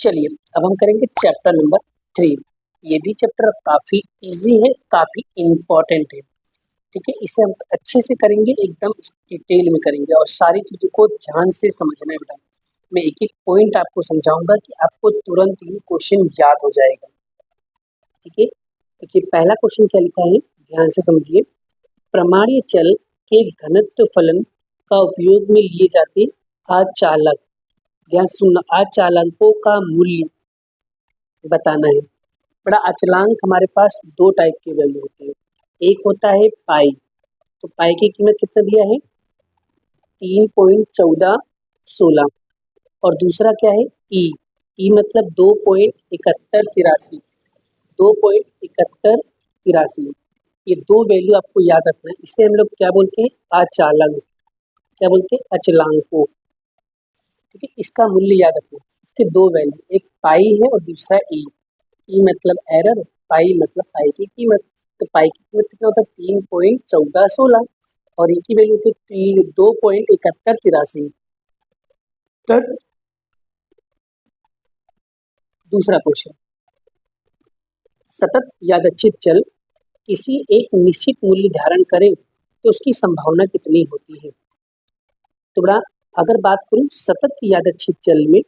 चलिए अब हम करेंगे चैप्टर नंबर 3। ये भी चैप्टर काफ़ी इजी है, काफ़ी इम्पोर्टेंट है। ठीक है, इसे हम अच्छे से करेंगे, एकदम डिटेल में करेंगे और सारी चीज़ों को ध्यान से समझना है बेटा। मैं एक एक पॉइंट आपको समझाऊंगा कि आपको तुरंत ही क्वेश्चन याद हो जाएगा। ठीक है, देखिए पहला क्वेश्चन क्या लिखा है, ध्यान से समझिए। प्रमाणीय चल के घनत्व फलन का उपयोग में लिए जाते आचालक, ध्यान से सुनना, आचालकों का मूल्य बताना है। बड़ा अचलांक हमारे पास दो टाइप के वैल्यू होते हैं। एक होता है पाई, तो पाई की कीमत कितना दिया है 3.1416 और दूसरा क्या है ई मतलब 2.7183, 2.7183। ये दो वैल्यू आपको याद रखना है। इसे हम लोग क्या बोलते हैं, आचालक, क्या बोलते हैं, अचलांकों। ठीक है, इसका मूल्य याद रखना। इसके दो वैल्यू, एक पाई है और दूसरा ई मतलब एरर, पाई मतलब पाई की कीमत। तो पाई की कीमत कितना होता है 3.1416 और ई की वैल्यू होती है 2.7183। दूसरा क्वेश्चन, सतत यादच्छित चल किसी एक निश्चित मूल्य धारण करे तो उसकी संभावना कितनी होती है। तो बड़ा अगर बात करूं सतत यादच्छित चल में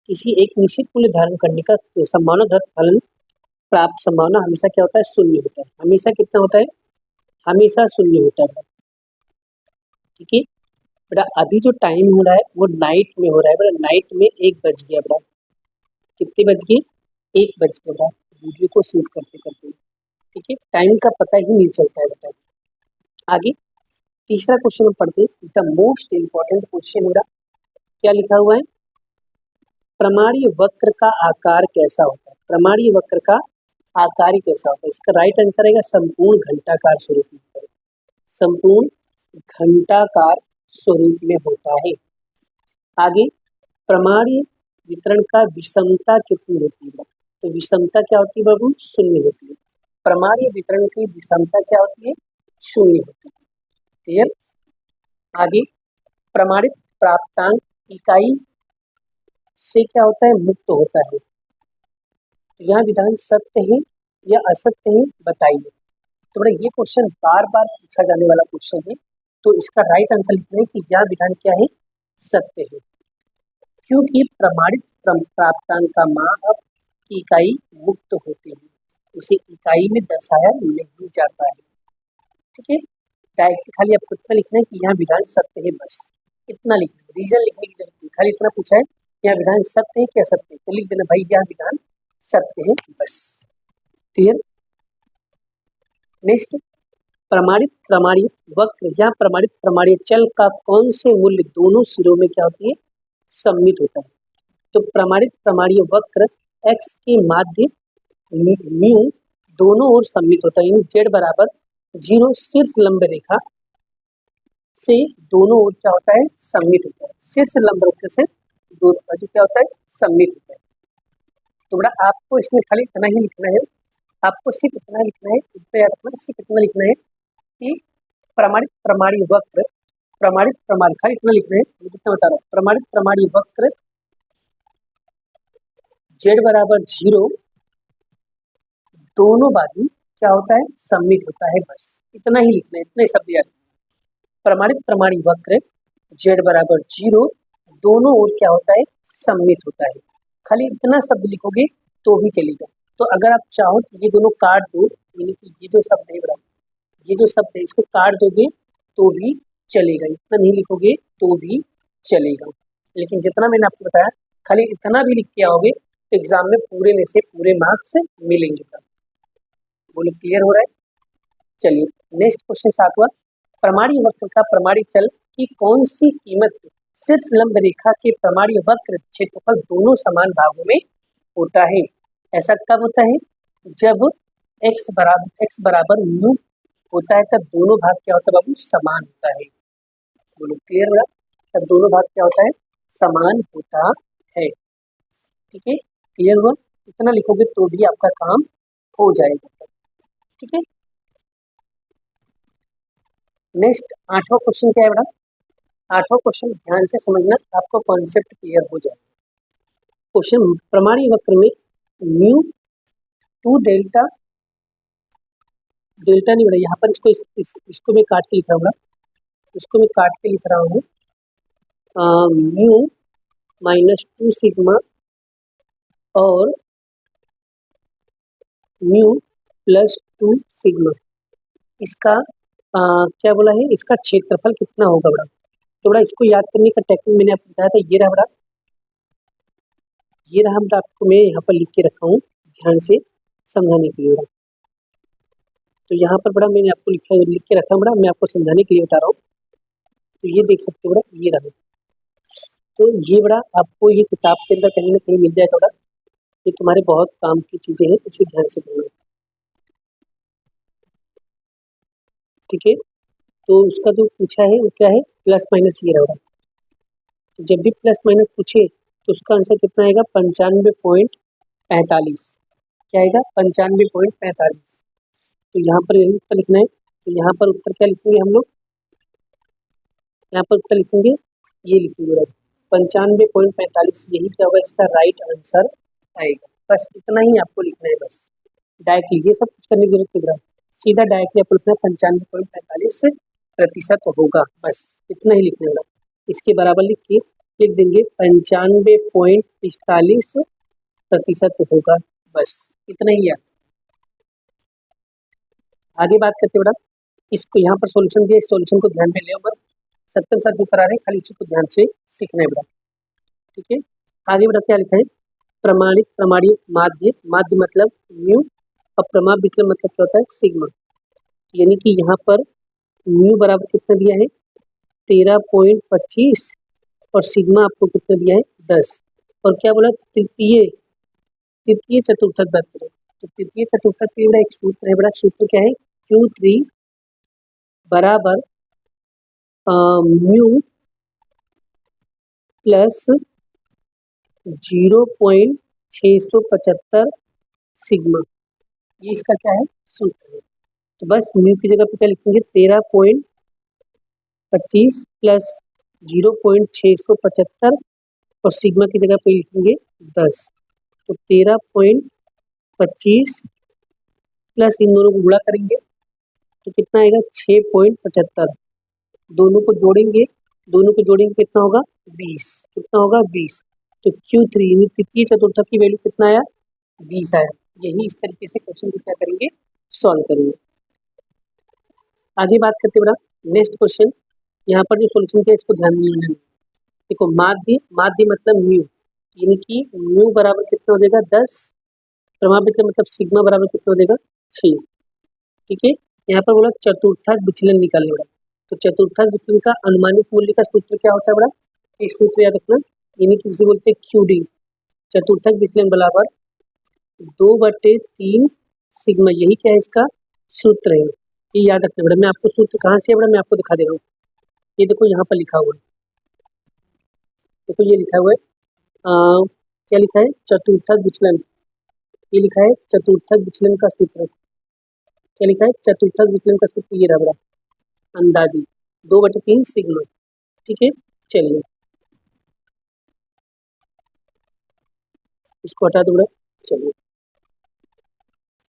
किसी एक निश्चित मूल्य धारण करने का संभावना फलन प्राप्त संभावना हमेशा क्या होता है, शून्य होता है। हमेशा कितना होता है, हमेशा शून्य होता है। ठीक है बेटा, अभी जो टाइम हो रहा है वो नाइट में हो रहा है बेटा। नाइट में 1 बज गया बेटा, कितने बज गए, 1 बज गया बेटा, वीडियो को शूट करते करते। ठीक है, टाइम का पता ही नहीं चलता है बेटा। आगे तीसरा क्वेश्चन हम पढ़ते हैं, is the most important question मेरा। क्या लिखा हुआ है, प्रमाणीय वक्र का आकार कैसा होता है। प्रमाणीय वक्र का आकार ही कैसा होता है। इसका राइट आंसर आएगा संपूर्ण घंटाकार स्वरूप में, संपूर्ण घंटाकार स्वरूप में होता है। आगे प्रमाणीय वितरण का विषमता कितनी होती है। तो विषमता क्या होती है बाबू, शून्य होती है। प्रमाणीय वितरण की विषमता क्या होती है, शून्य होती है। क्लियर। आगे प्रमाणित प्राप्तांक इकाई से क्या होता है, मुक्त होता है। तो यह विधान सत्य है या असत्य है बताइए। तो बड़ा ये क्वेश्चन बार बार पूछा जाने वाला क्वेश्चन है। तो इसका राइट आंसर लिखना है कि यह विधान क्या है, सत्य है, क्योंकि प्रमाणित प्राप्तांक का माप की इकाई मुक्त होती है, उसे इकाई में दर्शाया नहीं जाता है। ठीक है, डायरेक्ट खाली आपको इतना लिखना है कि यह विधान सत्य है, बस इतना लिखना है, रीजन लिखने की जरूरत नहीं, खाली इतना पूछा है यह विधान सत्य है क्या असत्य है, तो लिख देना भाई यह विधान सत्य है, बस। क्लियर। नेक्स्ट, प्रमाणित प्रमाणीय वक्र या प्रमाणित प्रमाणीय चल का कौन से मूल्य दोनों सिरों में क्या होती है, सम्मित होता है। तो प्रमाणित प्रमाणीय वक्र x के माध्य म्यू दोनों ओर सम्मित होता है, यानी z बराबर 0 शीर्ष लंब रेखा से दोनों ओर क्या होता है, सम्मित होता है। शीर्ष लंब रेखा से दोनों ओर क्या होता है, सम्मित होता है। तो बड़ा आपको इसमें खाली इतना ही लिखना है, आपको सिर्फ इतना लिखना है, सिर्फ इतना लिखना है कि प्रमाणित प्रमाणीय वक्र, प्रमाणित प्रमाण, खाली इतना लिखना है जितना बता रहा हूँ, प्रमाणित प्रमाणीय वक्र z बराबर 0 दोनों बाजू क्या होता है, सम्मित होता है, बस इतना ही लिखना है, इतने शब्द याद। प्रमाणित प्रमाणीय वक्र z बराबर 0 दोनों ओर क्या होता है, सम्मित होता है। खाली इतना शब्द लिखोगे तो भी चलेगा। तो अगर आप चाहो तो ये दोनों काट दो, यानी कि ये जो शब्द है बराबर, ये जो शब्द है इसको काट दोगे तो भी चलेगा, इतना नहीं लिखोगे तो भी चलेगा। लेकिन जितना मैंने आपको बताया खाली इतना भी लिख के आओगे तो एग्जाम में पूरे में से पूरे मार्क्स मिलेंगे। बोलो क्लियर हो रहा है। चलिए नेक्स्ट क्वेश्चन 7वां, प्रमाणीय वक्र का प्रमाणीय चल की कौन सी कीमत शीर्ष लंब रेखा के प्रमाणीय वक्र क्षेत्रफल दोनों समान भागों में होता है। ऐसा कब होता है, जब x बराबर म्यू होता है, तब दोनों भाग क्या होता है बाबू, समान होता है। बोलो क्लियर हो रहा है, तब दोनों भाग क्या होता है, समान होता है। ठीक है, क्लियर हुआ, इतना लिखोगे तो भी आपका काम हो जाएगा। ठीक है, नेक्स्ट 8वां क्वेश्चन क्या है बेटा, 8वां क्वेश्चन ध्यान से समझना, आपको कॉन्सेप्ट क्लियर हो जाए। क्वेश्चन प्रमाणी वक्र में म्यू टू डेल्टा डेल्टा नहीं बड़ा, यहाँ पर इसको मैं काट के लिख रहा हूँ, इसको मैं काट के लिख रहा हूँ म्यू माइनस 2 सिग्मा और म्यू प्लस 2 सिग्मा, इसका क्या बोला है, इसका क्षेत्रफल कितना होगा बड़ा। तो बड़ा इसको याद करने का टेक्निक मैंने आपको बताया था, ये रहा बड़ा, ये रहा बड़ा, आपको मैं यहाँ पर लिख के रखा हूँ ध्यान से समझाने के लिए बड़ा। तो यहाँ पर बड़ा मैंने आपको लिख के रखा बड़ा, मैं आपको समझाने के लिए बता रहा हूँ। तो ये देख सकते हो बड़ा, ये रहा। तो ये बड़ा आपको ये किताब के अंदर कहीं ना कहीं मिल जाएगा बड़ा, ये तुम्हारे बहुत काम की चीज़ें हैं, इसे ध्यान से करना, ठीक है। तो उसका जो पूछा है वो क्या है, प्लस माइनस ये रहा। तो जब भी प्लस माइनस पूछे तो उसका आंसर कितना आएगा, 95.45, क्या आएगा 95.45। तो यहाँ पर यही उत्तर लिखना है। तो यहाँ पर उत्तर क्या लिखेंगे हम लोग, यहाँ पर उत्तर लिखेंगे, ये लिखेंगे 95.45, यही क्या होगा, इसका राइट आंसर आएगा। बस इतना ही आपको लिखना है, बस डायरेक्टली ये सब कुछ करने की जरूरत नहीं, सीधा डायरेक्टली आपको लिखना है 95.45% होगा, बस इतना ही लिखने वाला। इसके बराबर लिख देंगे 95.45% होगा, बस इतना ही है। आगे बात करते बड़ा, इसको यहाँ पर सॉल्यूशन दिया, सॉल्यूशन को ध्यान में ले, और सत्तर साथ जो करा रहे हैं खाली उसी को ध्यान से सीखना है बड़ा, ठीक है। आगे बड़ा क्या लिखा है, प्रमाणित प्रमाणीय माध्य, माध्य मतलब म्यू और प्रमाप विचलन मतलब क्या होता है, सिग्मा। यानी कि यहाँ पर म्यू बराबर कितना दिया है 13.25 और सिग्मा आपको कितना दिया है 10, और क्या बोला तृतीय चतुर्थक बात करें तो तृतीय चतुर्थक के बड़ा एक सूत्र है बड़ा, सूत्र क्या है, Q3 बराबर म्यू प्लस 0.675 सिग्मा, ये इसका क्या है सूत्र है। तो बस म्यू की जगह पे क्या लिखेंगे 13.25 प्लस 0.675 और सिग्मा की जगह पे लिखेंगे 10। तो 13.25 प्लस इन दोनों को गुणा करेंगे तो कितना आएगा 6.75, दोनों को जोड़ेंगे कितना होगा 20, कितना होगा 20। तो Q3 तृतीय चतुर्थक की वैल्यू कितना आया 20 आया। यही इस तरीके से क्वेश्चन को क्या करेंगे, सॉल्व करेंगे। आगे बात करते बड़ा नेक्स्ट क्वेश्चन, यहाँ पर जो सॉल्यूशन किया इसको ध्यान में लेना। देखो माध्य मतलब म्यू, यानी कि म्यू बराबर कितना हो जाएगा 10, प्रमाप विचलन मतलब सिग्मा बराबर कितना हो जाएगा 6, ठीक है। यहाँ पर बोला चतुर्थक विचलन निकालने बड़ा, तो चतुर्थक विचलन का अनुमानित मूल्य का सूत्र क्या होता है बड़ा, एक सूत्र याद रखना, यानी कि जिसे बोलते हैं QD, चतुर्थक विचलन बराबर 2/3 सिग्मा, यही क्या है इसका सूत्र है, ये याद रखना बड़ा। मैं आपको सूत्र कहाँ से है बड़ा, मैं आपको दिखा दे रहा हूँ, ये देखो यहाँ पर लिखा हुआ है, देखो ये लिखा हुआ है क्या लिखा है, चतुर्थक विचलन, ये लिखा है चतुर्थक विचलन का सूत्र, क्या लिखा है चतुर्थक विचलन का सूत्र, ये रहा बड़ा अंदाजी 2/3 सिग्मा, ठीक है। चलिए इसको हटा दो बड़ा, चलिए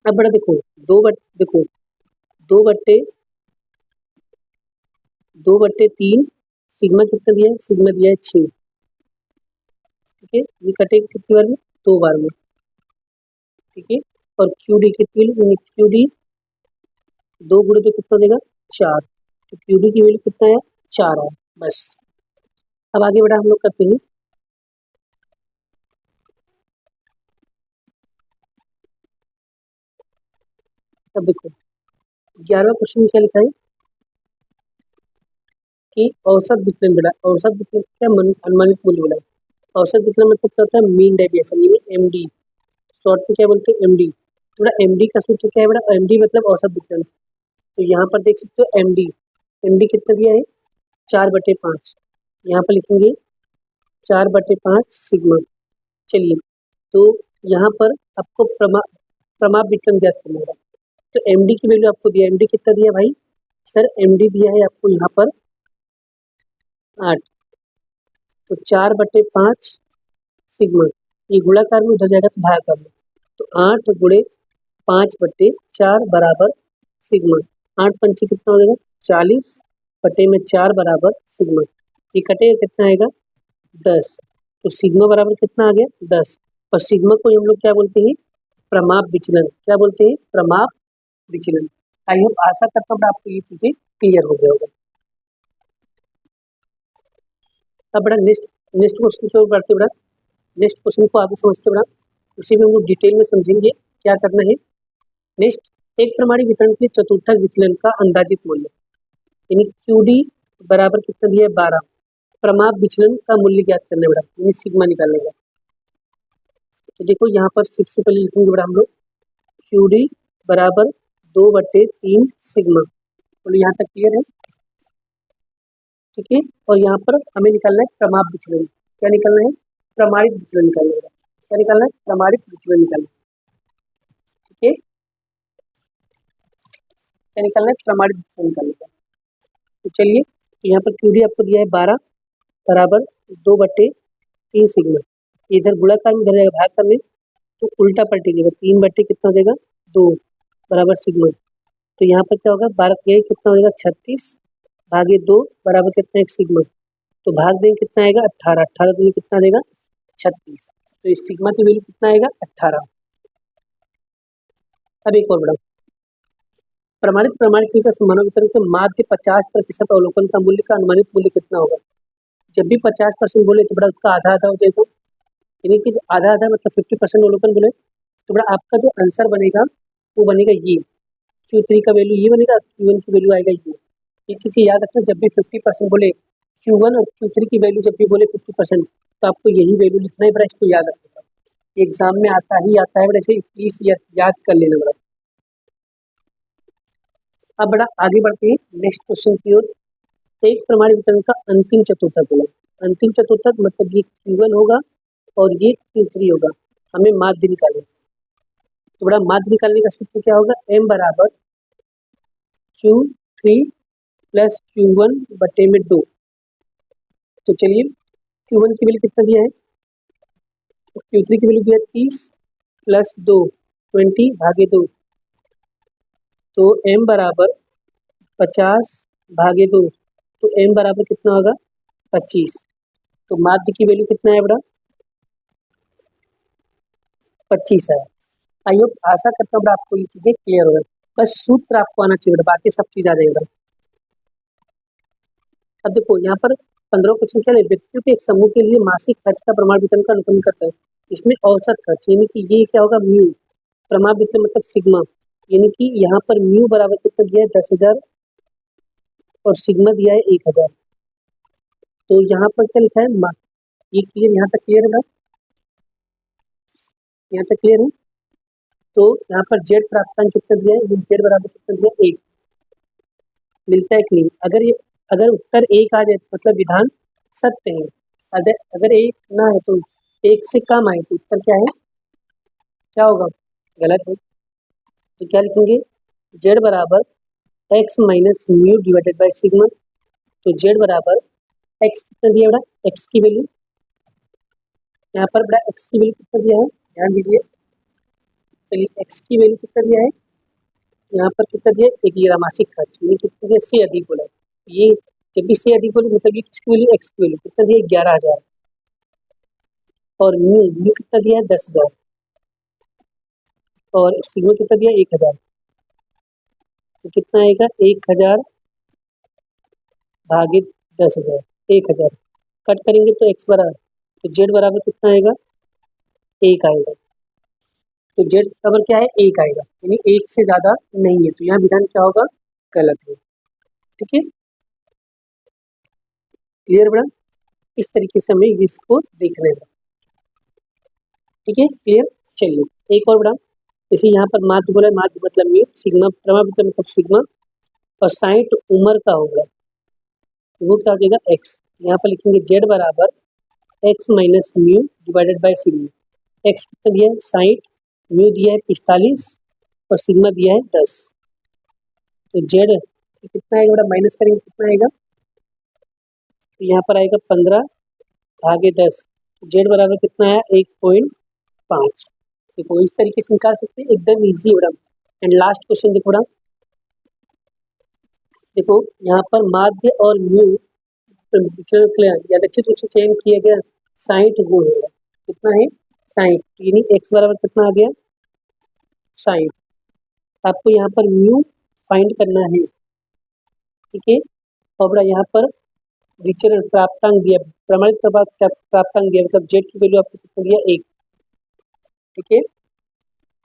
अब बड़ा देखो 2/3 सिग्मा कितना दिया है, सिग्मा दिया है 6, ठीक है। ये कटेगा कितनी बार में, 2 बार में, ठीक है। और QD कितनी, QD 2 गुणे तो कितना देगा 4, तो QD की वैल्यू कितना है 4 है, बस। अब आगे बढ़ा हम लोग करते हैं, अब देखो 11वां क्वेश्चन में क्या लिखा है कि औसत विचलन मिला, औसत विचलन क्या अनुमानित मूल्य मिला। औसत विचलन मतलब क्या होता है, मीन डेविएशन, यानी MD, शॉर्ट में क्या बोलते हैं MD। थोड़ा MD का सूत्र क्या है बड़ा, MD मतलब औसत विचलन। तो यहाँ पर देख सकते हो MD कितना दिया है 4/5, यहाँ पर लिखेंगे 4/5 सिग्मा। चलिए तो यहाँ पर आपको प्रमाप विचलन ज्ञात करना होगा, तो MD की वैल्यू आपको दिया, MD कितना दिया भाई सर, MD दिया है आपको यहाँ पर 8, तो 4/5 सिग्मा, ये गुणाकार में उधर जाएगा तो भागाकार में, तो 8 गुणे 5/4 बराबर सिग्मा। 8 पंचे कितना हो जाएगा 40/4 बराबर सिग्मा। ये कटेगा कितना आएगा 10, तो सिग्मा बराबर कितना आ गया 10। और सिग्मा को हम लोग क्या बोलते हैं प्रमाप विचलन। क्या बोलते हैं प्रमाप विचलन। आई होप आशा करता हूँ आपको ये चीजें क्लियर हो गया होगा। अब बड़ा नेक्स्ट क्वेश्चन की ओर बढ़ते बड़ा, नेक्स्ट क्वेश्चन को आगे समझते बड़ा, उसी में हम लोग डिटेल में समझेंगे क्या करना है। नेक्स्ट, एक प्रमाणित वितरण के चतुर्थक विचलन का अंदाजित मूल्य, यानी QD बराबर कितना दिया है 12। प्रमाप विचलन का मूल्य ज्ञात करने बड़ा, यानी सिग्मा निकालने का। तो देखो यहाँ पर सबसे पहले लिखेंगे बड़ा हम लोग QD बराबर 2/3 सिग्मा। बोलो यहाँ तक क्लियर है, ठीक है। और यहाँ पर हमें निकालना है प्रमाप विचलन। क्या निकालना है प्रमाणित विचलन निकालना है। क्या निकालना है प्रमाणित विचलन निकालना है, ठीक है। क्या निकालना है प्रमाणित विचलन निकालना है। तो चलिए यहाँ पर QD आपको दिया है 12 बराबर 2/3 सिग्मा। ये इधर गुणाकार में इधर जाएगा भाग करने, तो उल्टा पलटेगा 3 बट्टे कितना हो जाएगा 2 बराबर सिग्मा। तो यहाँ पर क्या होगा 12 कितना हो जाएगा 36 भागे 2 बराबर कितना 1 सिग्मा। तो भाग देंगे कितना आएगा 18, 18 दूनी कितना देगा 36। तो इस सिग्मा की वैल्यू कितना आएगा 18। अब एक और बड़ा, प्रमाणित चीज का समानों वितरण के माध्य 50% अवलोकन का मूल्य का अनुमानित मूल्य कितना होगा। जब भी 50% बोले तो बड़ा उसका आधा आधा हो जाएगा, यानी कि आधा आधा मतलब 50% अवलोकन बोले तो बड़ा आपका जो आंसर बनेगा वो बनेगा ये Q3 का वैल्यू ये बनेगा, Q1 की वैल्यू आएगा ये चीज़ याद रखना। जब भी 50% बोले Q1 और Q3 की वैल्यू जब भी बोले 50% तो आपको यही वैल्यू लिखना है बड़ा, इसको याद रखना। एग्जाम में आता ही आता है बड़ा, ऐसे प्लीज याद कर लेना बड़ा। अब बड़ा आगे बढ़ते हैं नेक्स्ट क्वेश्चन की ओर। एक प्रमाणित वितरण का अंतिम चतुर्थक बोला, अंतिम चतुर्थक मतलब ये Q1 होगा और ये Q3 होगा, हमें माध्य निकालना। तो बड़ा माध्य निकालने का सूत्र क्या होगा M बराबर Q3 प्लस Q1 बटे में 2। तो चलिए Q1 की वैल्यू कितना दिया है, तो Q3 की वैल्यू दिया है 30 प्लस 2 20 भागे 2, तो M बराबर 50 भागे 2, तो M बराबर कितना होगा 25। तो माध्य की वैल्यू कितना है बड़ा 25 है। आई होप आशा करता हूँ बड़ा आपको ये चीजें क्लियर होगा, बस सूत्र आपको आना चाहिए, बाकी सब चीज आ जाएगा। अब देखो यहाँ पर 15 क्वेश्चन क्या है, व्यक्तियों के एक समूह के लिए मासिक खर्च का प्रमाण वितरण का अनुसरण करता है। इसमें औसत खर्च यानी कि ये क्या होगा म्यू, प्रमाण वितरण मतलब सिग्मा, यानी कि यहाँ पर म्यू बराबर कितना दिया है 10,000 और सिग्मा दिया है 1,000। तो यहाँ पर क्या लिखा है ये क्लियर, यहाँ तक क्लियर है ना, यहाँ तक क्लियर है। तो यहाँ पर जेड प्राप्तांक कितना दिया है, जेड बराबर कितना दिया है 1, मिलता है कि नहीं। अगर उत्तर 1 आ जाए मतलब विधान सत्य है, अगर 1 ना है तो 1 से कम आए तो उत्तर क्या है, क्या होगा गलत है। तो क्या लिखेंगे जेड बराबर x minus mu divided by sigma. तो जेड बराबर एक्स कितना दिया बड़ा, एक्स की वैल्यू यहाँ पर बड़ा एक्स की वैल्यू कितना दिया है ध्यान दीजिए। चलिए एक्स की वैल्यू कितना दिया है यहाँ पर कितना दिया है, एक ये मासिक खर्च यानी कितना दिया से अधिक बोला, ये जब भी से अधिक बोले मतलब ये किसकी वैल्यू एक्स की वैल्यू कितना दिया 11,000 और म्यू कितना दिया है 10,000 और सिग्मा कितना दिया 1,000। तो कितना आएगा 1,000 भागे 10,000, 1,000 कट करेंगे तो एक्स बराबर, तो जेड बराबर कितना आएगा 1 आएगा। तो जेड बराबर क्या है 1 आएगा, यानी 1 से ज़्यादा नहीं है, तो यहाँ विधान क्या होगा गलत है। ठीक है क्लियर बड़ा, इस तरीके से हमें इसको देखना है। ठीक है क्लियर। चलिए एक और बड़ा, जैसे यहाँ पर माध्य बोला, माध्य मतलब ये सिग्मा, प्रमाण मतलब सिग्मा और 60 उम्र का होगा वो क्या हो जाएगा एक्स। यहाँ पर लिखेंगे जेड बराबर x minus mu divided by sigma. X कितना दिया है 60, म्यू दिया है 45 और सिग्मा दिया है 10। तो जेड कितना आएगा बड़ा, माइनस करेंगे कितना आएगा, तो यहाँ पर आएगा 15 भागे 10, जेड बराबर कितना है 1.5। देखो इस तरीके से निकाल सकते हैं, एकदम इजी हो रहा। एंड लास्ट क्वेश्चन देखो ना, देखो यहाँ पर माध्य और म्यू यादच्छित रूप से चयन किया गया 60 गुण होगा। कितना है 60, यानी एक्स बराबर कितना आ गया 60। आपको यहाँ पर म्यू फाइंड करना है, ठीक है। और बड़ा यहाँ पर विचरण प्राप्तांक दिया, प्रमाणित प्राप्तांक दिया, मतलब जेड की वैल्यू आपको कितना दिया 1, ठीक है।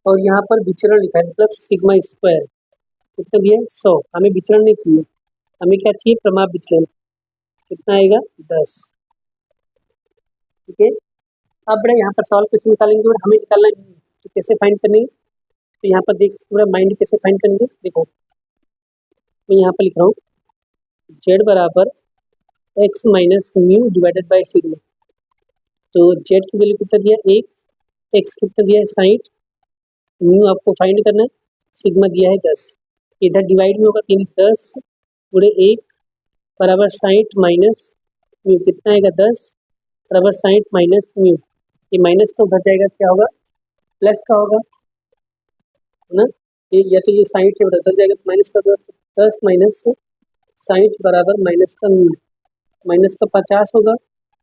और यहाँ पर विचरण लिखा है, मतलब सिग्मा स्क्वायर कितना दिया 100। हमें विचरण नहीं चाहिए, हमें क्या चाहिए प्रमाप विचलन, कितना आएगा 10, ठीक है। अब बड़ा यहाँ पर सवाल कैसे निकालेंगे और हमें निकालना है तो कैसे फाइंड करेंगे, तो यहाँ पर देख पूरा माइंड कैसे फाइंड करेंगे। देखो मैं यहाँ पर लिख रहा हूँ जेड बराबर x minus mu divided by sigma. तो जेड की वैल्यू कितना दिया 1, एक्स कितना दिया है 60, म्यू आपको फाइंड करना है, सिग्मा दिया है 10। इधर डिवाइड में होगा यानी 10 गुणे 1 बराबर 60 माइनस म्यू, कितना आएगा 10 बराबर 60 माइनस म्यू। ये माइनस का उधर जाएगा क्या होगा प्लस का होगा, है ना। ये या तो ये 60 है उधर जाएगा तो माइनस का होगा, तो 10 माइनस 60 बराबर माइनस का म्यू, माइनस का 50 होगा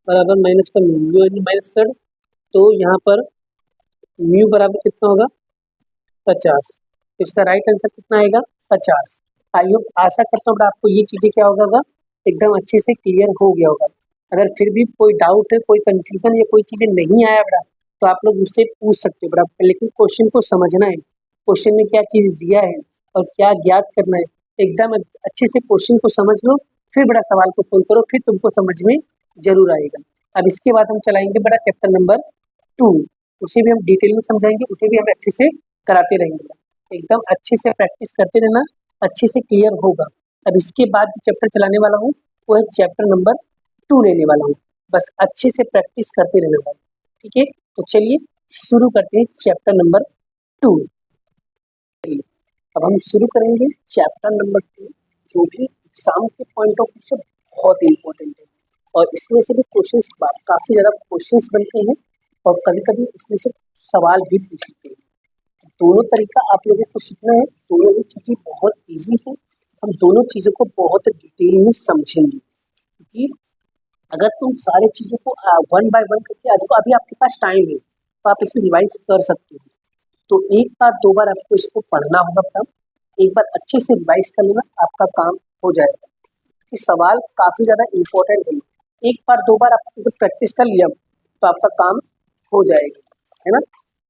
बराबर माइनस का म्यू, माइनस कर तो यहाँ पर म्यू बराबर कितना होगा 50। तो इसका राइट आंसर कितना आएगा 50। आई होप आशा करता हूँ आपको ये चीज़ें क्या होगा एकदम अच्छे से क्लियर हो गया होगा। अगर फिर भी कोई डाउट है, कोई कंफ्यूजन या कोई चीज़ें नहीं आया बड़ा, तो आप लोग मुझसे पूछ सकते हो बड़ा, लेकिन क्वेश्चन को समझना है, क्वेश्चन में क्या चीज़ दिया है और क्या ज्ञात करना है, एकदम अच्छे से क्वेश्चन को समझ लो, फिर बड़ा सवाल को सोल्व करो, फिर तुमको समझ में जरूर आएगा। अब इसके बाद हम चलाएंगे बड़ा चैप्टर नंबर 2, उसे भी हम डिटेल में समझाएंगे, उसे भी हम अच्छे से कराते रहेंगे। एकदम अच्छे से प्रैक्टिस करते रहना, अच्छे से क्लियर होगा। अब इसके बाद जो चैप्टर चलाने वाला हूँ वो है चैप्टर नंबर 2 लेने वाला हूँ, बस अच्छे से प्रैक्टिस करते रहने वाला, ठीक है। तो चलिए शुरू करते हैं चैप्टर नंबर 2। अब हम शुरू करेंगे चैप्टर नंबर 2, जो भी एग्जाम के पॉइंट ऑफ व्यू से बहुत इंपॉर्टेंट है, और इसमें से भी क्वेश्चंस काफ़ी ज़्यादा क्वेश्चंस बनते हैं, और कभी कभी इसमें से सवाल भी पूछते हैं। दोनों तरीका आप लोगों को सीखना है, दोनों ही चीज़ें बहुत ईजी है, हम दोनों चीज़ों को बहुत डिटेल में समझेंगे, क्योंकि अगर तुम सारे चीज़ों को 1 बाय 1 करके आ जाओ, अभी आपके पास टाइम है तो आप इसे रिवाइज कर सकते हो। तो एक बार 2 बार आपको इसको पढ़ना होगा, तब एक बार अच्छे से रिवाइज कर लेना, आपका काम हो जाएगा। कि सवाल काफ़ी ज़्यादा इम्पोर्टेंट है, एक बार 2 बार आपको प्रैक्टिस कर लिया तो आपका काम हो जाएगा, है ना।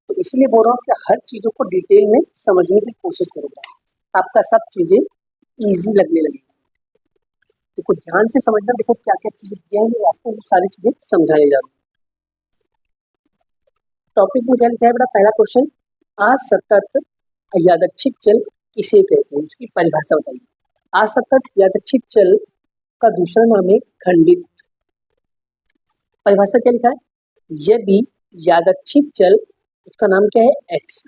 तो इसलिए बोल रहा हूँ कि हर चीज़ों को डिटेल में समझने की कोशिश करूँगा, आपका सब चीज़ें ईजी लगने लगेगी। देखो ध्यान से समझना, देखो क्या क्या चीज़ें दिया है, आपको वो सारी चीज़ें समझाने जा रहा हूँ। टॉपिक में क्या लिखा है बड़ा, पहला क्वेश्चन, असतत यादच्छिक चल किसे कहते हैं, उसकी परिभाषा बताइए। असतत यादच्छिक चल का दूसरा नाम है खंडित। परिभाषा क्या लिखा है, यदि यादच्छिक चल, उसका नाम क्या है एक्स,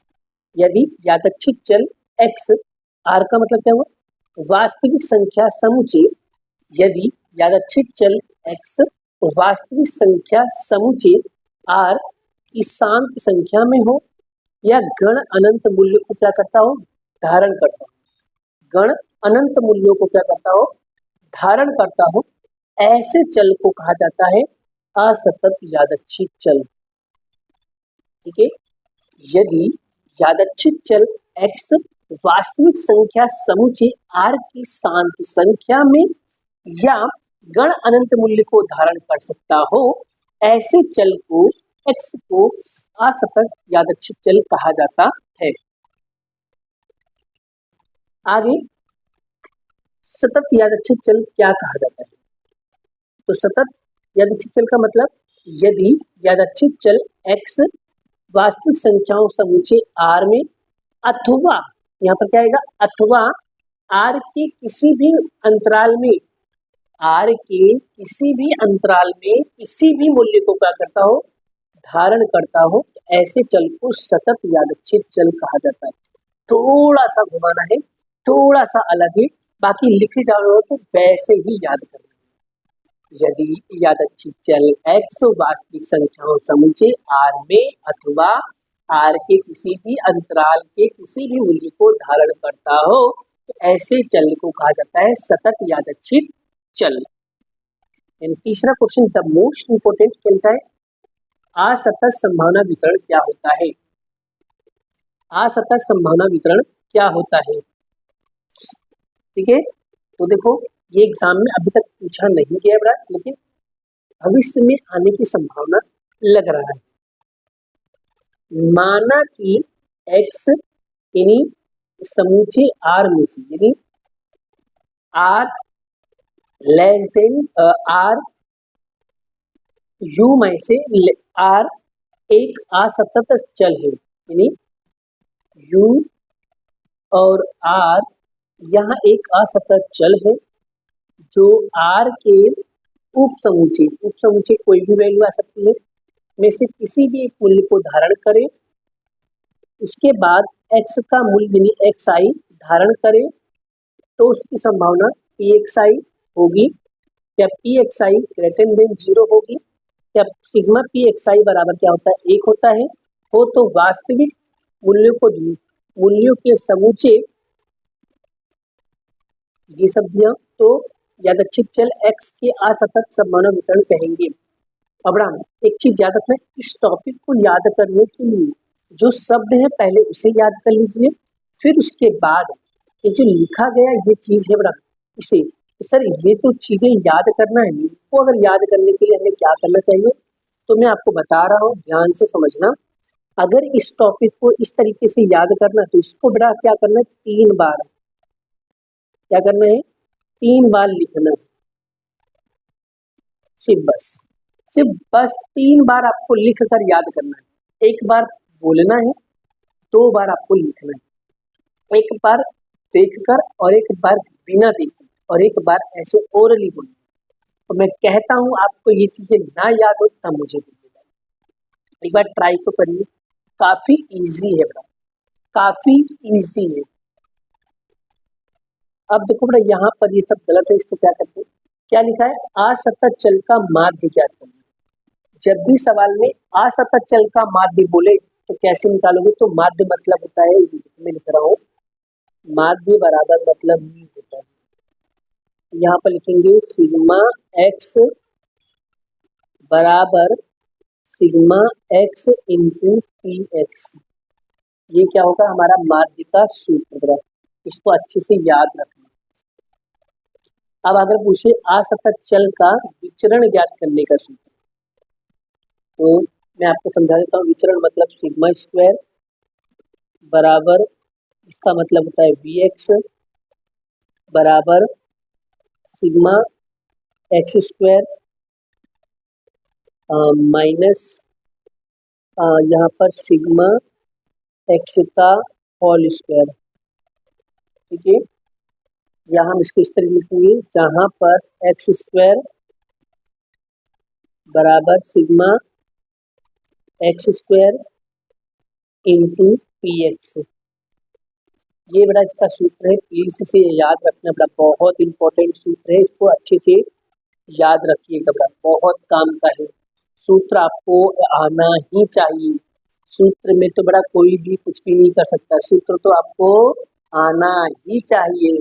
यदि यादच्छिक चल एक्स, आर का मतलब क्या हुआ वास्तविक संख्या समुच्चय, यदि यादच्छिक चल एक्स वास्तविक संख्या समुच्चय आर की शांत संख्या में हो या गण अनंत मूल्य को क्या करता हो धारण करता हो, गण अनंत मूल्यों को क्या करता हो धारण करता हो, ऐसे चल को कहा जाता है असतत यादच्छिक चल, ठीक है। यदि यादच्छिक चल x वास्तविक संख्या समुच्चय r की शांत संख्या में या गण अनंत मूल्य को धारण कर सकता हो, ऐसे चल को x को असतत यादच्छिक चल कहा जाता है। आगे सतत यादच्छिक चल क्या कहा जाता है, तो सतत यादच्छिक चल का मतलब, यदि यादच्छिक चल x वास्तविक संख्याओं समुच्चय r में अथवा, यहाँ पर क्या आएगा अथवा r के किसी भी अंतराल में, r के किसी भी अंतराल में किसी भी मूल्य को क्या करता हो धारण करता हो, ऐसे चल को सतत यादच्छिक चल कहा जाता है। थोड़ा सा घुमाना है, थोड़ा सा अलग है, बाकी लिखे जा रहे हो तो वैसे ही याद करना है। यदि यादच्छिक चल x वास्तविक संख्याओं समुच्चय r में अथवा r के किसी भी अंतराल के किसी भी मूल्य को धारण करता हो तो ऐसे चल को कहा जाता है सतत यादच्छिक चल। तीसरा क्वेश्चन द मोस्ट इंपोर्टेंट कहता है असतत संभावना वितरण क्या होता है। असतत संभावना वितरण क्या होता है, ठीक है। तो देखो ये एग्जाम में अभी तक पूछा नहीं गया बड़ा, लेकिन भविष्य में आने की संभावना लग रहा है। माना कि x यानी समूचे r में से यानी r less than r u में से r एक असतत चल है, यानी u और r यहाँ एक असतत चल है जो r के उप समूचे कोई भी वैल्यू आ सकती है में से किसी भी एक मूल्य को धारण करे, उसके बाद x का मूल्य यानी xi धारण करे तो उसकी संभावना pxi होगी या pxi ग्रेटर देन 0 होगी या सिग्मा pxi बराबर क्या होता है 1 होता है। हो तो वास्तविक मूल्यों के समुच्चय ये सब दिया तो यादच्छिक चल x के असतत संभावना वितरण कहेंगे। अब एक चीज याद रखना, इस टॉपिक को याद करने के लिए जो शब्द है पहले उसे याद कर लीजिए, फिर उसके बाद ये जो लिखा गया ये चीज है बड़ा इसे सर ये जो चीजें याद करना है वो अगर याद करने के लिए हमें क्या करना चाहिए तो मैं आपको बता रहा हूँ, ध्यान से समझना। अगर इस टॉपिक को इस तरीके से याद करना तो इसको बड़ा क्या करना है 3 बार, क्या करना है 3 बार लिखना है, सिर्फ बस 3 बार आपको लिख कर याद करना है। एक बार बोलना है, 2 बार आपको लिखना है, एक बार देखकर और एक बार बिना देखे और एक बार ऐसे ओरली बोलना। तो मैं कहता हूँ आपको ये चीजें ना याद हो तब मुझे बोलिएगा, एक बार ट्राई तो करिए, काफी इजी है बेटा, काफी इजी है। अब देखो बेटा यहाँ पर ये सब गलत है, इसको क्या करते हैं, क्या लिखा है असतत चल का माध्य ज्ञात करना। जब भी सवाल में असतत चल का माध्य बोले तो कैसे निकालोगे, तो माध्य मतलब होता है, मैं लिख रहा हूँ माध्य बराबर मतलब ये होता है, यहाँ पर लिखेंगे सिग्मा x बराबर सिग्मा x इंटू px। ये क्या होगा हमारा माध्य का सूत्र, इसको अच्छे से याद रखना। अब अगर पूछे असतत चल का विचरण ज्ञात करने का सूत्र तो मैं आपको समझा देता हूँ। विचरण मतलब सिग्मा स्क्वायर बराबर इसका मतलब होता है vx बराबर सिग्मा एक्स स्क्वायर माइनस यहाँ पर सिग्मा एक्स का होल स्क्वायर, ठीक है। यहाँ हम इसको इस तरह लिखेंगे जहाँ पर एक्स स्क्वायर बराबर sigma x square into P x, ये बड़ा इसका सूत्र है, प्लीज इसे याद रखना बड़ा, बहुत इंपॉर्टेंट सूत्र है, इसको अच्छे से याद रखिएगा बड़ा, बहुत काम का है सूत्र, आपको आना ही चाहिए। सूत्र में तो बड़ा कोई भी कुछ भी नहीं कर सकता, सूत्र तो आपको आना ही चाहिए।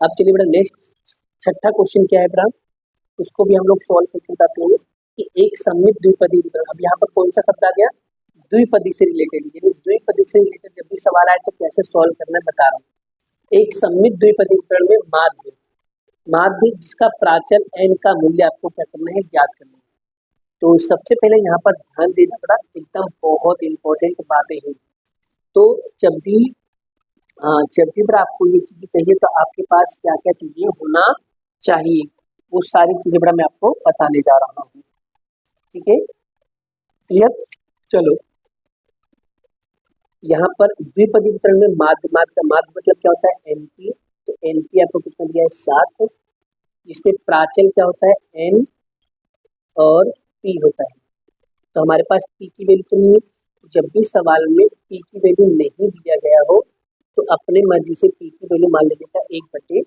अब चलिए बड़ा नेक्स्ट छठा क्वेश्चन क्या है बड़ा, उसको भी हम लोग सॉल्व करके बताते हैं कि एक सममित द्विपदी वितरण। अब यहाँ पर कौन सा शब्द आ गया, द्विपदी से रिलेटेड, यानी द्विपदी से रिलेटेड जब भी सवाल आए तो कैसे सॉल्व करना है बता रहा हूँ। एक सममित द्विपदी वितरण में माध्य जिसका प्राचल n का मूल्य आपको क्या करना है ज्ञात करना है। तो सबसे पहले यहाँ पर ध्यान देना पड़ा, एकदम बहुत इंपॉर्टेंट बातें हैं। तो जब भी बड़ा आपको ये चीजें चाहिए तो आपके पास क्या क्या चीजें होना चाहिए, वो सारी चीजें बड़ा मैं आपको बताने जा रहा हूँ, ठीक है, क्लियर। चलो यहाँ पर द्विपदी वितरण में माध्य मतलब क्या होता है एनपी, तो एनपी आपको कितना दिया है 7, जिसमें प्राचल क्या होता है n और p होता है। तो हमारे पास p की वैल्यू तो नहीं है, जब भी सवाल में p की वैल्यू नहीं दिया गया हो तो अपने मर्जी से p की वैल्यू मान लेने का 1/2।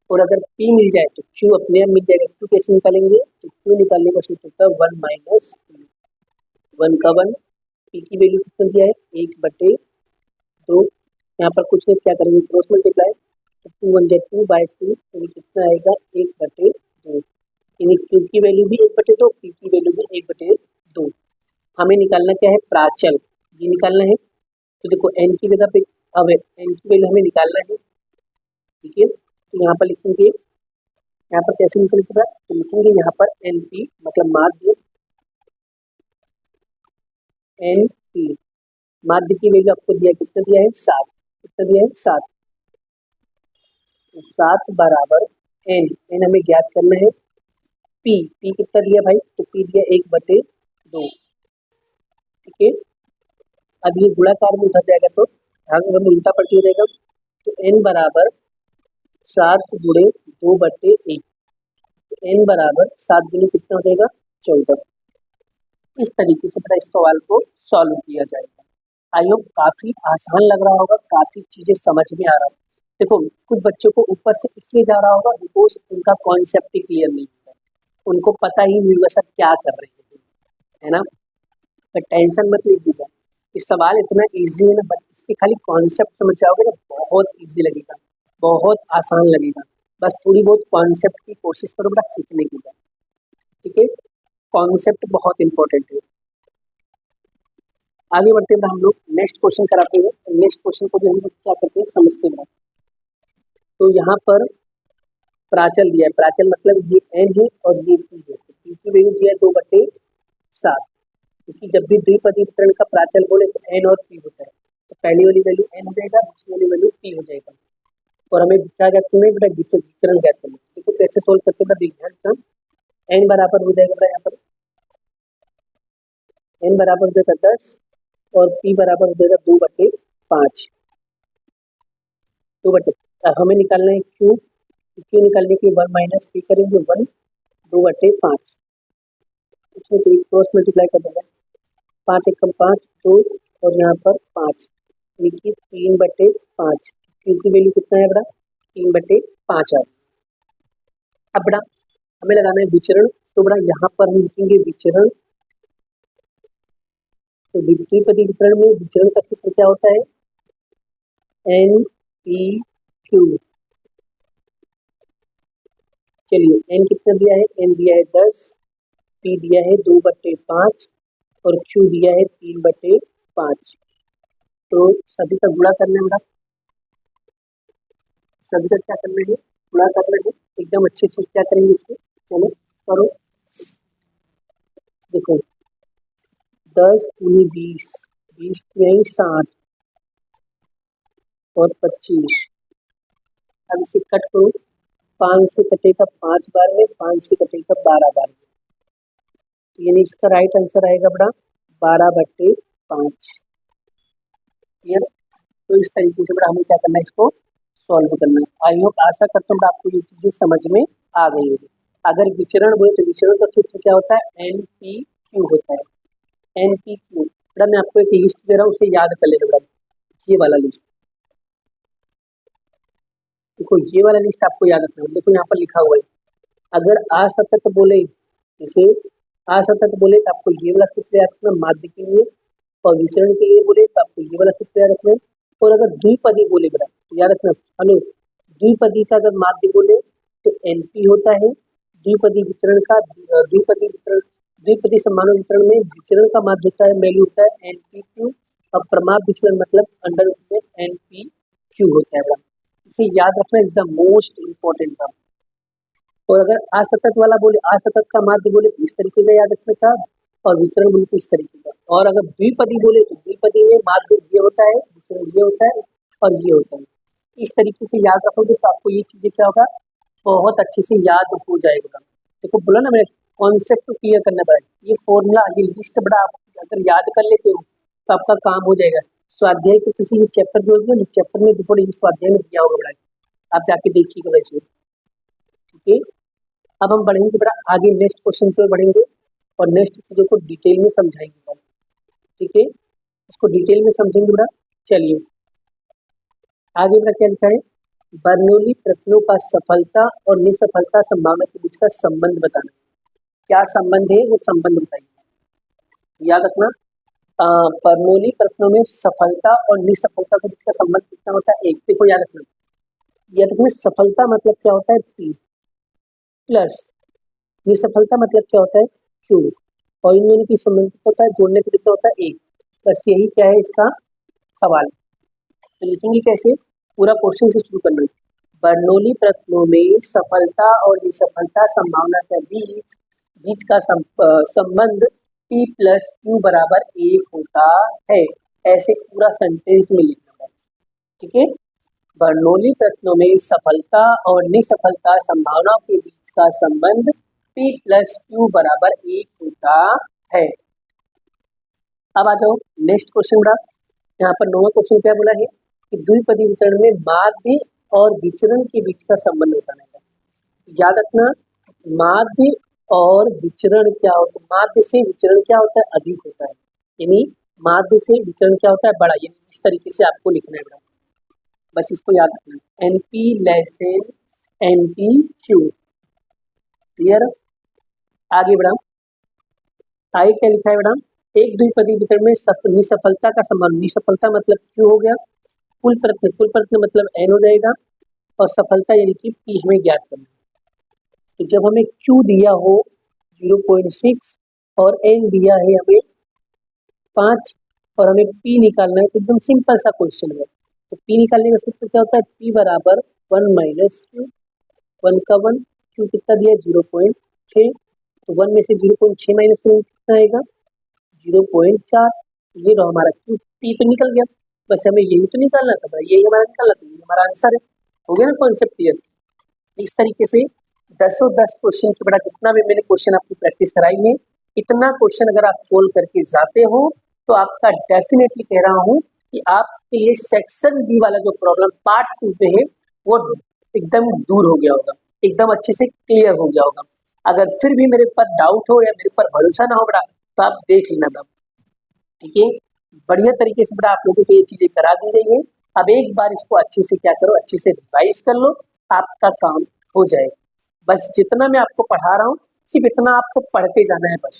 और अगर P मिल जाए तो Q अपने आप मिल जाएगा। Q कैसे निकालेंगे? तो Q निकालने का सूत्र होता है 1 माइनस P, 1 का 1, P की वैल्यू कितना दिया है 1/2। यहाँ पर कुछ नहीं, क्या करेंगे क्रॉस मल्टीप्लाई, तो 2 1 जा 2 बाई 2, तो ये कितना आएगा 1/2। यानी Q की वैल्यू भी 1/2, P की वैल्यू भी 1/2। हमें निकालना क्या है? प्राचल, ये निकालना है। तो देखो n की जगह पे अब n की वैल्यू हमें निकालना है, ठीक है। तो यहाँ पर लिखेंगे, यहाँ पर कैसे निकलेगा? तो लिखेंगे यहाँ पर NP मतलब माध्य, NP माध्य की वैल्यू आपको दिया, कितना दिया है 7, कितना दिया है 7, 7 बराबर n हमें ज्ञात करना है। P कितना दिया भाई? तो P दिया 1/2, ठीक है। अब ये गुणाकार में उधर जाएगा तो भाग में उल्टा पलटी हो जाएगा। तो n बराबर 7 गुणे 2/1, तो n बराबर 7 गुणे कितना हो जाएगा 14। इस तरीके से इस सवाल को सॉल्व किया जाएगा। आई होप काफी आसान लग रहा होगा, काफी चीजें समझ में आ रहा है। देखो कुछ बच्चों को ऊपर से इसलिए जा रहा होगा बिकॉज उनका कॉन्सेप्ट ही क्लियर नहीं होगा, उनको पता ही नहीं होगा सर क्या कर रहे हैं, है ना। पर टेंशन मत लीजिएगा, ये सवाल इतना इजी है ना, बट इसके खाली कॉन्सेप्ट समझ जाओगे ना बहुत इजी लगेगा, बहुत आसान लगेगा। बस थोड़ी बहुत कॉन्सेप्ट की कोशिश करो बेटा सीखने की, ठीक है। कॉन्सेप्ट बहुत इंपॉर्टेंट है। आगे बढ़ते हैं हम लोग नेक्स्ट क्वेश्चन कराते हैं। नेक्स्ट क्वेश्चन को भी हम लोग क्या करते हैं समझते हैं। तो यहाँ पर प्राचल दिया है, प्राचल मतलब ये n है और ये p है। तो p की वैल्यू दिया है 2/7, क्योंकि जब भी द्विपदी वितरण का प्राचल बोले तो n और p होता है, तो पहली वाली वैल्यू n हो जाएगा, दूसरी वाली वैल्यू p हो जाएगा। और हमें क्या ज्ञात करना है बेटा? विचरण ज्ञात करना है। देखो कैसे सोल्व करते हैं बेटा, ध्यान, n बराबर हो जाएगा बेटा, यहाँ पर n बराबर हो जाएगा 10 और p बराबर हो जाएगा 2/5, 2/, हमें निकालना है q निकालने के लिए 1 माइनस p करेंगे 1, 2/5, उसमें तो क्रॉस मल्टीप्लाई कर देंगे, 5 1 5 2 और यहाँ पर 5, लिखिए 3/5, q की वैल्यू कितना है बेटा? 3/5 है। अब बेटा हमें लगाना है विचरण, तो बेटा यहाँ पर हम लिखेंगे विचरण। तो द्विपदी वितरण में विचरण का सूत्र क्या होता है? NPQ। चलिए n कितना दिया है? n दिया है 10, p दिया है 2/5 और q दिया है 3/5। तो सभी का गुणा करना है बेटा, सभी का क्या करना है? गुणा करना है। एकदम अच्छे से क्या करेंगे इसको, चलो करो। देखो 10 दूनी 20, 20 तिहाई 60 और 25। अब इसे कट करो, 5 से कटेगा 5 बार में, 5 से कटेगा 12 बार में, यानी इसका राइट आंसर आएगा बेटा 12/5। क्लियर? तो इस तरीके से बेटा हमें क्या करना है, इसको सॉल्व करना है। आई होप आशा करता हूँ आपको ये चीजें समझ में आ गई होगी। अगर विचरण बोले तो विचरण का सूत्र क्या होता है? NPQ होता है, NPQ। बेटा मैं आपको एक लिस्ट दे रहा हूँ, उसे याद कर लेना बेटा, ये वाला लिस्ट। देखो ये वाला लिस्ट आपको याद रखना है। देखो यहाँ पर लिखा हुआ है, अगर असतत बोले, इसे असतत बोले तो आपको ये वाला सूत्र याद रखना माध्य के लिए, और विचरण के लिए बोले तो आपको ये वाला सूत्र याद रखना है। और अगर द्विपदी बोले बेटा तो याद रखना, हेलो, द्विपदी का अगर माध्य बोले तो NP होता है। द्विपदी विचरण का द्विपदी वितरण, द्विपदी समानुपाती वितरण में विचरण का माध्य होता है, वैल्यू होता है NPQ, और प्रमाप विचलन मतलब अंडर रूट में NPQ होता है। इसे याद रखना, is the most important term. और अगर असतत वाला बोले, असतत का माध्य बोले तो इस तरीके का याद रखना था, और विचरण बोले तो इस तरीके का। और अगर द्विपदी बोले तो द्विपदी में माध्य ये होता है, विचरण ये होता है और ये होता है। इस तरीके से याद रखोगे तो आपको ये चीजें क्या होगा, बहुत अच्छे से याद हो जाएगा। देखो बोला ना, मेरे कॉन्सेप्ट क्लियर करना पड़ेगा। ये फॉर्मूला, ये लिस्ट बड़ा आप अगर याद कर लेते हो तो आपका काम हो जाएगा। स्वाध्याय के किसी भी चैप्टर जो है, चैप्टर में रिपोर्ट इस स्वाध्याय में दिया होगा बड़ा, आप जाके देखिएगा वैसे, ठीक है। अब हम बढ़ेंगे बड़ा आगे, नेक्स्ट क्वेश्चन पे बढ़ेंगे और नेक्स्ट चीजों को डिटेल में समझाएंगे, ठीक है। इसको डिटेल में समझेंगे बड़ा। चलिए आगे बड़ा क्या लिखा है, बर्नौली प्रश्नों का सफलता और निसफलता संभावना के बीच का संबंध बताना। क्या संबंध है वो संबंध बताइए। याद रखना बर्नौली प्रश्नों में सफलता और निसफलता के बीच का संबंध कितना होता है? एक। देखो याद रखना, याद रखना सफलता मतलब क्या होता है? P प्लस निसफलता मतलब क्या होता है? Q। और इन दोनों की संबंध कितना होता है? जोड़ने पे कितना होता है? 1। बस यही क्या है इसका सवाल। तो लिखेंगे कैसे? पूरा क्वेश्चन से शुरू करना है। बर्नौली प्रश्नों में सफलता और निसफलता संभावना के बीच का संबंध P प्लस Q बराबर 1 होता है। ऐसे पूरा सेंटेंस में लिखना है, ठीक है। बर्नौली प्रश्नों में सफलता और निसफलता संभावनाओं के बीच का संबंध P प्लस Q बराबर 1 होता है। अब आ जाओ नेक्स्ट क्वेश्चन बड़ा। यहाँ पर 9वां क्वेश्चन क्या बोला है कि द्विपदी वितरण में माध्य और विचरण के बीच का संबंध होता है। याद रखना माध्य और विचरण क्या होता है? माध्य से विचरण क्या होता है? अधिक होता है। यानी माध्य से विचरण क्या होता है? बड़ा। यानी इस तरीके से आपको लिखना है बड़ा, बस इसको याद रखना। NP less than NPQ। Clear? आगे बढ़ा। आगे क्या लिखा है बड़ा? एक द्विपदी वितरण में निसफलता का संबंध, निसफलता मतलब Q हो गया, कुल प्रश्न मतलब N हो जाएगा, और सफलता यानी कि P हमें ज्ञात करना है। तो जब हमें Q दिया हो 0.6 और N दिया है हमें 5 और हमें P निकालना है, तो एकदम सिंपल सा क्वेश्चन है। तो P निकालने का सूत्र क्या होता है? P बराबर 1 माइनस Q। 1 का 1, Q कितना दिया? 0.6। तो 1 में से 0.6 माइनस करेंगे कितना आएगा? 0.4। ये रहा हमारा Q। P तो निकल गया, बस हमें यही तो निकालना था, यही हमारा निकालना था, यही हमारा आंसर है। हो गया ना कॉन्सेप्ट क्लियर? इस तरीके से 10 क्वेश्चन के बड़ा जितना भी मैंने क्वेश्चन आपकी प्रैक्टिस कराई है, इतना क्वेश्चन अगर आप सोल्व करके जाते हो तो आपका डेफिनेटली कह रहा हूँ कि आपके लिए सेक्शन बी वाला जो प्रॉब्लम पार्ट 2 पे है वो एकदम दूर हो गया होगा, एकदम अच्छे से क्लियर हो गया होगा। अगर फिर भी मेरे पर डाउट हो या मेरे पर भरोसा ना हो बड़ा, तो आप देख लेना बड़ा, ठीक है। बढ़िया तरीके से बड़ा आप लोगों को ये चीजें करा दी गई है। अब एक बार इसको अच्छे से क्या करो, अच्छे से रिवाइज कर लो, आपका काम हो जाएगा। बस जितना मैं आपको पढ़ा रहा हूँ सिर्फ इतना आपको पढ़ते जाना है। बस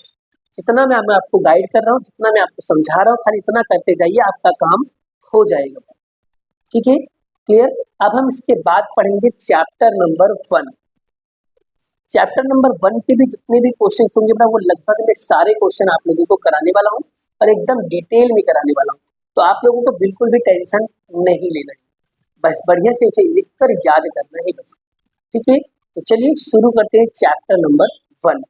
जितना मैं आपको गाइड कर रहा हूँ, जितना मैं आपको समझा रहा हूँ, खाली इतना करते जाइए, आपका काम हो जाएगा। ठीक है, क्लियर? अब हम इसके बाद पढ़ेंगे चैप्टर नंबर 1। चैप्टर नंबर 1 के भी जितने भी क्वेश्चन होंगे ना, वो लगभग मैं सारे क्वेश्चन आप लोगों को कराने वाला हूँ और एकदम डिटेल में कराने वाला हूँ। तो आप लोगों को बिल्कुल भी टेंशन नहीं लेना है, बस बढ़िया से उसे लिख कर याद करना है बस। ठीक है, तो चलिए शुरू करते हैं चैप्टर नंबर 1।